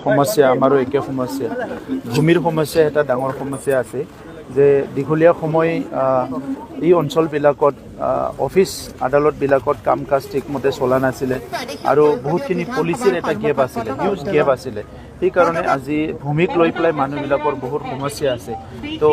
সমস্যা আমাৰো একে সমস্যা ভূমিৰ সমস্যা এটা ডাঙৰ সমস্যা আছে যে দীঘলীয়া সময় এই অঞ্চলবিলাকত অফিচ আদালতবিলাকত কাম কাজ ঠিকমতে চলা নাছিলে আৰু বহুতখিনি পলিচিৰ এটা গেপ আছিলে হিউজ গেপ আছিলে সেইকাৰণে আজি ভূমিক লৈ পেলাই মানুহবিলাকৰ বহুত সমস্যা আছে তো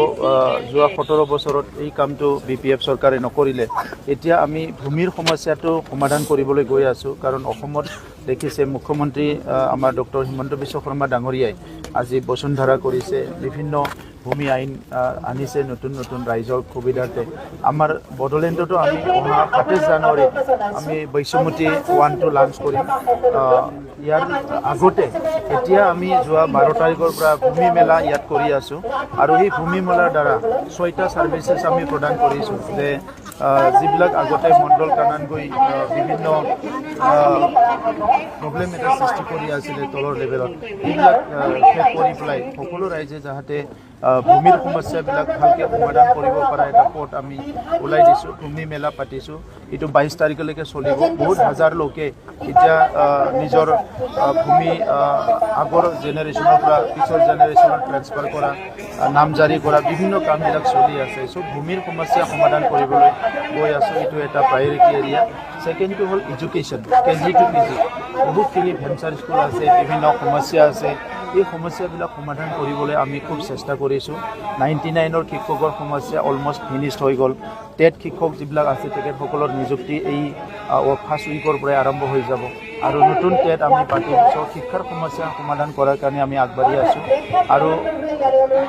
যোৱা 17 বছৰত এই কামটো BPF চৰকাৰে নকৰিলে এতিয়া আমি ভূমিৰ সমস্যাটো সমাধান কৰিবলৈ গৈ আছোঁ কাৰণ অসমত দেখিছে মুখ্যমন্ত্ৰী আমাৰ ডক্টৰ হিমন্ত বিশ্ব শৰ্মা ডাঙৰীয়াই আজি বসুন্ধৰা কৰিছে বিভিন্ন ভূমি আইন আনিছে নতুন নতুন ৰাইজৰ সুবিধাতে আমাৰ বড়োলেণ্ডতো আমি 27 জানুৱাৰী আমি বৈষ্ণৱতী 1 লঞ্চ কৰিম ইয়াৰ আগতে এতিয়া আমি যোৱা 12 তাৰিখৰ পৰা ভূমি মেলা ইয়াত কৰি আছোঁ আৰু এই ভূমি মেলাৰ দ্বাৰা 6টা সাৰ্ভিসেছ আমি প্ৰদান কৰিছোঁ যে যিবিলাক আগতে মণ্ডল কানান গৈ বিভিন্ন প্ৰব্লেম এটা সৃষ্টি কৰি আছিলে তলৰ লেভেলত এইবিলাক শেষ কৰি পেলাই সকলো ৰাইজে যাতে ভূমিৰ সমস্যাবিলাক ভালকৈ সমাধান কৰিব পৰা এটা পথ আমি ওলাই দিছোঁ ভূমি মেলা পাতিছোঁ এইটো 22 তাৰিখলৈকে চলিব বহুত হাজাৰ লোকে এতিয়া নিজৰ ভূমি আগৰ জেনেৰেশ্যনৰ পৰা পিছৰ জেনেৰেশ্যনত ট্ৰান্সফাৰ কৰা নাম জাৰি কৰা বিভিন্ন কামবিলাক চলি আছে চ' ভূমিৰ সমস্যা সমাধান কৰিবলৈ গৈ আছোঁ এইটো এটা প্ৰায়ৰিটি এৰিয়া সেকেণ্ডটো হ'ল এডুকেশ্যন KG to PG বহুতখিনি ভেঞ্চাৰ স্কুল আছে বিভিন্ন সমস্যা আছে এই সমস্যাবিলাক সমাধান কৰিবলৈ আমি খুব চেষ্টা কৰিছোঁ 99ৰ শিক্ষকৰ সমস্যা অলমষ্ট ফিনিশ্ড হৈ গ'ল টেট শিক্ষক যিবিলাক আছে তেখেতসকলৰ নিযুক্তি এই ফাৰ্ষ্ট উইকৰ পৰাই আৰম্ভ হৈ যাব আৰু নতুন টেট আমি পাতিম চ' শিক্ষাৰ সমস্যা সমাধান কৰাৰ কাৰণে আমি আগবাঢ়ি আছোঁ আৰু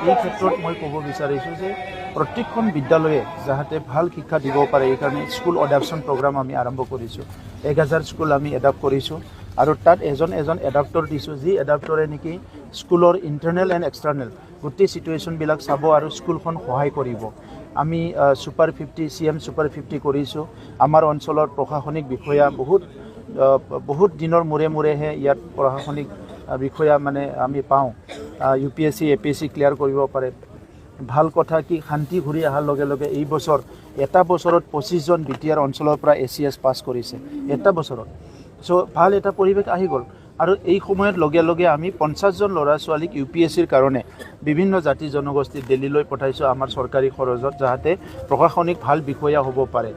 এই ক্ষেত্ৰত মই ক'ব বিচাৰিছোঁ যে প্ৰত্যেকখন বিদ্যালয়ে যাতে ভাল শিক্ষা দিব পাৰে এই কাৰণে স্কুল এডাপশ্যন প্ৰগ্ৰাম আমি আৰম্ভ কৰিছোঁ 1000 স্কুল আমি এডাপ্ট কৰিছোঁ আৰু তাত এজন এডাপ্টৰ দিছোঁ যি এডাপ্টৰে নেকি স্কুলৰ ইণ্টাৰনেল এণ্ড এক্সটাৰ্নেল গোটেই চিটুৱেশ্যনবিলাক চাব আৰু স্কুলখন সহায় কৰিব আমি সুপাৰ 50 CM সুপাৰ 50 কৰিছোঁ আমাৰ অঞ্চলৰ প্ৰশাসনিক বিষয়া বহুত দিনৰ মূৰেহে ইয়াত প্ৰশাসনিক বিষয়া মানে আমি পাওঁ UPSC APSC ক্লিয়াৰ কৰিব পাৰে ভাল কথা কি শান্তি ঘূৰি অহাৰ লগে লগে এই বছৰ এটা বছৰত 25 জন Btr অঞ্চলৰ পৰা ACS পাছ কৰিছে এটা বছৰত চ' ভাল এটা পৰিৱেশ আহি গ'ল আৰু এই সময়ত লগে লগে আমি 50 জন ল'ৰা ছোৱালীক UPSCৰ কাৰণে বিভিন্ন জাতি জনগোষ্ঠী দিল্লীলৈ পঠাইছোঁ আমাৰ চৰকাৰী খৰচত যাতে প্ৰশাসনিক ভাল বিষয়া হ'ব পাৰে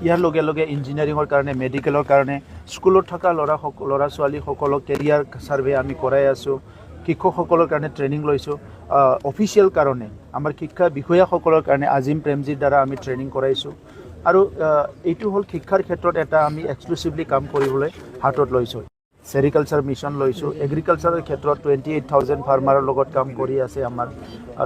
ইয়াৰ লগে লগে ইঞ্জিনিয়াৰিঙৰ কাৰণে মেডিকেলৰ কাৰণে স্কুলত থকা ল'ৰা ছোৱালীসকলক কেৰিয়াৰ সাৰ্ভে আমি কৰাই আছোঁ শিক্ষকসকলৰ কাৰণে ট্ৰেইনিং লৈছোঁ অফিচিয়েল কাৰণে আমাৰ শিক্ষা বিষয়াসকলৰ কাৰণে আজিম প্ৰেমজিৰ দ্বাৰা আমি ট্ৰেইনিং কৰাইছোঁ আৰু এইটো হ'ল শিক্ষাৰ ক্ষেত্ৰত এটা আমি এক্সক্লুচিভলি কাম কৰিবলৈ হাতত লৈছোঁ সেৰিকালচাৰ মিছন লৈছোঁ এগ্ৰিকালচাৰৰ ক্ষেত্ৰত 28,000 ফাৰ্মাৰৰ লগত কাম কৰি আছে আমাৰ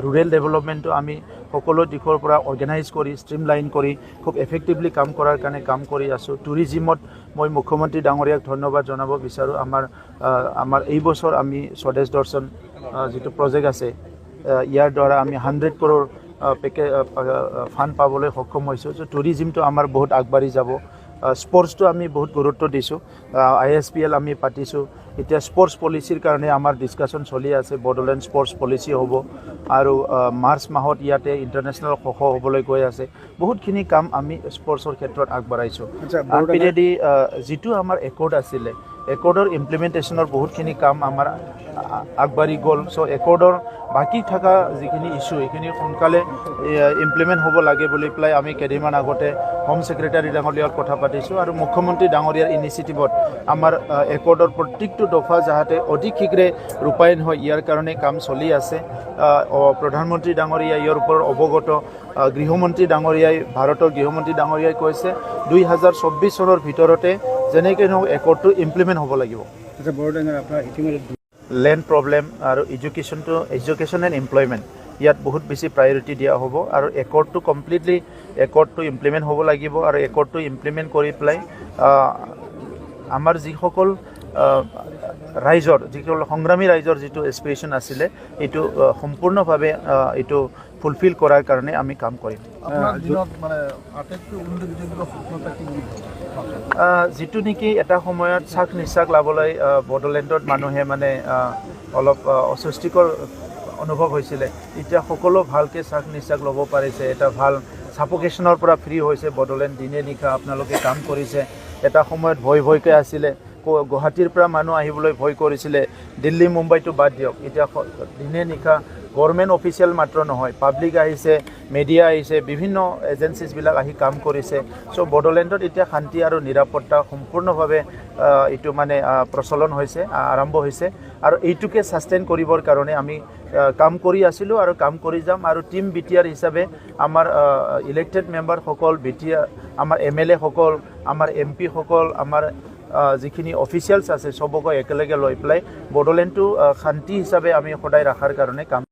ৰুৰেল ডেভেলপমেণ্টটো আমি সকলো দিশৰ পৰা অৰ্গেনাইজ কৰি ষ্ট্ৰীমলাইন কৰি খুব এফেক্টিভলি কাম কৰাৰ কাৰণে কাম কৰি আছোঁ টুৰিজিমত মই মুখ্যমন্ত্ৰী ডাঙৰীয়াক ধন্যবাদ জনাব বিচাৰোঁ আমাৰ এই বছৰ আমি স্বদেশ দৰ্শন যিটো প্ৰজেক্ট আছে ইয়াৰ দ্বাৰা আমি 100 crore ফাণ্ড পাবলৈ সক্ষম হৈছোঁ চ' টুৰিজিমটো আমাৰ বহুত আগবাঢ়ি যাব স্পৰ্টছটো আমি বহুত গুৰুত্ব দিছোঁ ISPL আমি পাতিছোঁ এতিয়া স্পৰ্টছ পলিচিৰ কাৰণে আমাৰ ডিছকাশ্যন চলি আছে বড়োলেণ্ড স্পৰ্টছ পলিচি হ'ব আৰু মাৰ্চ মাহত ইয়াতে ইণ্টাৰনেশ্যনেল হ'বলৈ গৈ আছে বহুতখিনি কাম আমি স্পৰ্টছৰ ক্ষেত্ৰত আগবঢ়াইছোঁ পিৰিয়ডি যিটো আমাৰ একৰ্ড আছিলে একৰ্ডৰ ইমপ্লিমেণ্টেশ্যনৰ বহুতখিনি কাম আমাৰ আগবাঢ়ি গ'ল চ' একৰ্ডৰ বাকী থকা যিখিনি ইছ্যু এইখিনি সোনকালে ইমপ্লিমেণ্ট হ'ব লাগে বুলি পেলাই আমি কেইদিনমান আগতে হোম ছেক্ৰেটাৰী ডাঙৰীয়াৰ কথা পাতিছোঁ আৰু মুখ্যমন্ত্ৰী ডাঙৰীয়াৰ ইনিচিয়েটিভত আমাৰ একৰ্ডৰ প্ৰত্যেকটো দফা যাতে অধিক শীঘ্ৰে ৰূপায়ণ হয় ইয়াৰ কাৰণে কাম চলি আছে প্ৰধানমন্ত্ৰী ডাঙৰীয়া ইয়াৰ ওপৰত অৱগত গৃহমন্ত্ৰী ডাঙৰীয়াই ভাৰতৰ গৃহমন্ত্ৰী ডাঙৰীয়াই কৈছে 2024 চনৰ ভিতৰতে যেনেকৈ নহওক একৰ্ডটো ইমপ্লিমেণ্ট হ'ব লাগিব লেণ্ড প্ৰব্লেম আৰু এডুকেশ্যন এণ্ড এমপ্লয়মেণ্ট ইয়াত বহুত বেছি প্ৰায়ৰিটি দিয়া হ'ব আৰু একৰ্ডটো কমপ্লিটলি ইমপ্লিমেণ্ট হ'ব লাগিব আৰু একৰ্ডটো ইমপ্লিমেণ্ট কৰি পেলাই আমাৰ যিসকল ৰাইজৰ যিসকল সংগ্ৰামী ৰাইজৰ যিটো এছপিৰেশ্যন আছিলে এইটো সম্পূৰ্ণভাৱে এইটো ফুলফিল কৰাৰ কাৰণে আমি কাম কৰিম যিটো নেকি এটা সময়ত চাক নিশ্বাস লাভলৈ বড়োলেণ্ডত মানুহে মানে অলপ অস্বস্তিকৰ অনুভৱ হৈছিলে এতিয়া সকলো ভালকৈ চাক নিশ্বাস ল'ব পাৰিছে এটা ভাল সাফোকেশ্যনৰ পৰা ফ্ৰী হৈছে বড়োলেণ্ড দিনে নিশা আপোনালোকে কাম কৰিছে এটা সময়ত ভয়কৈ আছিলে গুৱাহাটীৰ পৰা মানুহ আহিবলৈ ভয় কৰিছিলে দিল্লী মুম্বাইটো বাদ দিয়ক এতিয়া দিনে নিশা গভৰ্ণমেণ্ট অফিচিয়েল মাত্ৰ নহয় পাব্লিক আহিছে মিডিয়া আহিছে বিভিন্ন এজেন্সিছবিলাক আহি কাম কৰিছে চ' বড়োলেণ্ডত এতিয়া শান্তি আৰু নিৰাপত্তা সম্পূৰ্ণভাৱে এইটো মানে প্ৰচলন হৈছে আৰম্ভ হৈছে আৰু এইটোকে ছাষ্টেইন কৰিবৰ কাৰণে আমি কাম কৰি আছিলোঁ আৰু কাম কৰি যাম আৰু টিম Btr হিচাপে আমাৰ ইলেক্টেড মেম্বাৰসকল Btr আমাৰ MLA সকল আমাৰ MP সকল আমাৰ যিখিনি অফিচিয়েলছ আছে সবকে একেলগে লৈ পেলাই বড়োলেণ্ডটো শান্তি হিচাপে আমি সদায় ৰাখাৰ কাৰণে কাম